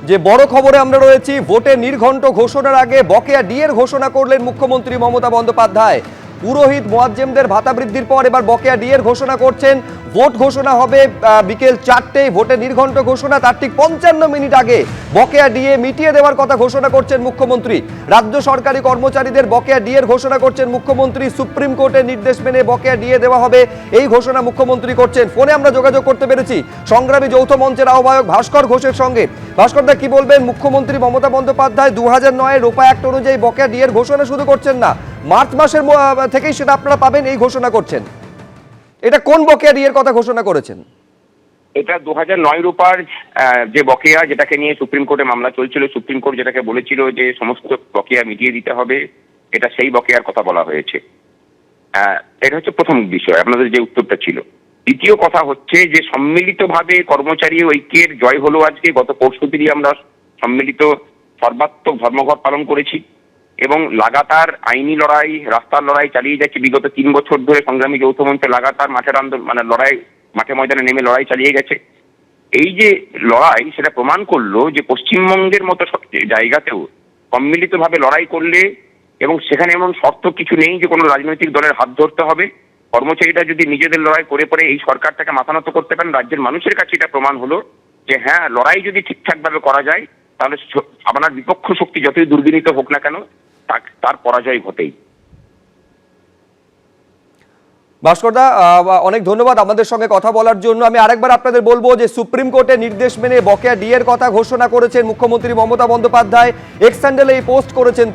যে বড় খবরে আমরা রয়েছি, ভোটে নির্ঘণ্ট ঘোষণার আগে বকেয়া ডিএর ঘোষণা করলেন মুখ্যমন্ত্রী মমতা বন্দ্যোপাধ্যায়। পুরোহিত মোয়াজ্জেমদের ভাতা বৃদ্ধির পর এবার বকেয়া ডিএর ঘোষণা করছেন। ভোট ঘোষণা হবে বিকেল 4টেয়, ভোটে নির্ঘণ্ট ঘোষণা তার ঠিক 55 মিনিট আগে বকেয়া ডিএ মিটিয়ে দেওয়ার কথা ঘোষণা করছেন মুখ্যমন্ত্রী। রাজ্য সরকারি কর্মচারীদের বকেয়া ডিএর ঘোষণা করছেন মুখ্যমন্ত্রী। সুপ্রিম কোর্টের নির্দেশ মেনে বকেয়া ডিএ দেওয়া হবে, এই ঘোষণা মুখ্যমন্ত্রী করছেন। ফোনে আমরা যোগাযোগ করতে পেরেছি সংগ্রামী যৌথ মঞ্চের আহ্বায়ক ভাস্কর ঘোষের সঙ্গে। ভাস্করদা, কি বলবেন? মুখ্যমন্ত্রী মমতা বন্দ্যোপাধ্যায় 2009-এর রোপা অ্যাক্ট অনুযায়ী বকেয়া ডিএর ঘোষণা শুধু করছেন না, মার্চ মাসের থেকেই সেটা আপনারা পাবেন, এই ঘোষণা করছেন। এটা কোন বকেয়া ডিএর কথা ঘোষণা করেছেন? এটা 2009 রূপার যে বকেয়া, যেটাকে নিয়ে সুপ্রিম কোর্টে মামলা চলছিল, সুপ্রিম কোর্ট যেটাকে বলেছিল যে সমস্ত বকেয়া মিটিয়ে দিতে হবে, এটা সেই বকেয়ার কথা বলা হয়েছে। এটা হচ্ছে প্রথম বিষয়, আপনাদের যে উত্তরটা ছিল। দ্বিতীয় কথা হচ্ছে যে সম্মিলিতভাবে কর্মচারী ঐক্যের জয় হলো আজকে। গত পরশুদিনই আমরা সম্মিলিত সর্বাত্মক ধর্মঘট পালন করেছি এবং লাগাতার আইনি লড়াই, রাস্তার লড়াই চালিয়ে যাচ্ছি। বিগত 3 বছর ধরে সংগ্রামী যৌথ মঞ্চ লাগাতার মাঠের আন্দোলন, লড়াই, মাঠে ময়দানে নেমে লড়াই চালিয়ে গেছে। এই যে লড়াই, সেটা প্রমাণ করলো যে পশ্চিমবঙ্গের মতো জায়গাতেও সম্মিলিতভাবে লড়াই করলে, এবং সেখানে এমন শর্ত কিছু নেই যে কোনো রাজনৈতিক দলের হাত ধরতে হবে। কর্মচারীরা যদি নিজেদের লড়াই করে পরে এই সরকারটাকে মাথা নত করতে পারেন, রাজ্যের মানুষের কাছে এটা প্রমাণ হলো যে হ্যাঁ, লড়াই যদি ঠিকঠাকভাবে করা যায় তাহলে আপনার বিপক্ষ শক্তি যতই দুর্বিনীত হোক না কেন, তার পরাজয় ঘটেই। ভাস্করদা, অনেক ধন্যবাদ আমাদের সঙ্গে কথা বলার জন্য। আমি আরেকবার আপনাদের বলবো যে সুপ্রিম কোর্টের নির্দেশ মেনে বকেয়া ডিএর কথা ঘোষণা করেছেন মুখ্যমন্ত্রী মমতা বন্দ্যোপাধ্যায়। এক্স হ্যান্ডেলে এই পোস্ট করেছেন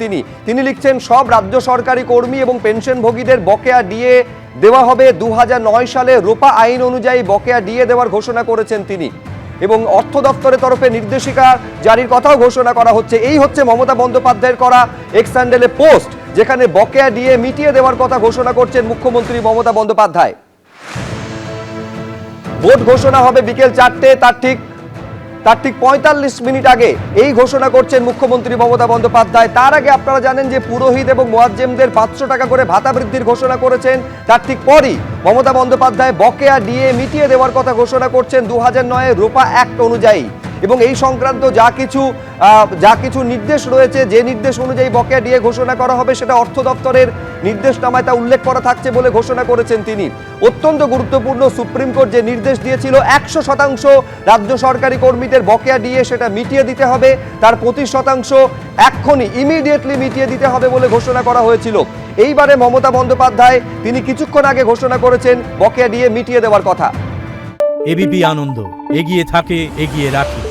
তিনি লিখছেন, সব রাজ্য সরকারি কর্মী এবং পেনশনভোগীদের বকেয়া ডিএ দেওয়া হবে। 2009 সালে রোপা আইন অনুযায়ী বকেয়া ডিএ দেওয়ার ঘোষণা করেছেন তিনি, এবং অর্থ দপ্তরের তরফে নির্দেশিকা জারির কথাও ঘোষণা করা হচ্ছে। এই হচ্ছে মমতা বন্দ্যোপাধ্যায়ের করা এক্স হ্যান্ডেলে পোস্ট, যেখানে বকেয়া ডিএ মিটিয়ে দেওয়ার কথা ঘোষণা করছেন মুখ্যমন্ত্রী মমতা বন্দ্যোপাধ্যায়। ভোট ঘোষণা হবে বিকেল 4টে, তার ঠিক 45 মিনিট আগে এই ঘোষণা করছেন মুখ্যমন্ত্রী মমতা বন্দ্যোপাধ্যায়। তার আগে আপনারা জানেন যে পুরোহিত এবং মোয়াজ্জেমদের 500 টাকা করে ভাতা বৃদ্ধির ঘোষণা করেছেন। তার ঠিক পরই মমতা বন্দ্যোপাধ্যায় বকেয়া ডিএ মিটিয়ে দেওয়ার কথা ঘোষণা করছেন 2009-এর রোপা অ্যাক্ট অনুযায়ী। এবং এই সংক্রান্ত যা কিছু নির্দেশ রয়েছে, যে নির্দেশ অনুযায়ী বকেয়া ডিএ ঘোষণা করা হবে, সেটা অর্থ দপ্তরের নির্দেশনামায় তা উল্লেখ করা থাকছে বলে ঘোষণা করেছেন তিনি। অত্যন্ত গুরুত্বপূর্ণ, সুপ্রিম কোর্ট যে নির্দেশ দিয়েছিল 100% রাজ্য সরকারি কর্মীদের বকেয়া ডিএ সেটা মিটিয়ে দিতে হবে, তার 25% এক্ষুনি ইমিডিয়েটলি মিটিয়ে দিতে হবে বলে ঘোষণা করা হয়েছিল। এইবারে মমতা বন্দ্যোপাধ্যায় তিনি কিছুক্ষণ আগে ঘোষণা করেছেন বকেয়া ডিএ মিটিয়ে দেওয়ার কথা। এবিপি আনন্দ, এগিয়ে থাকে, এগিয়ে রাখে।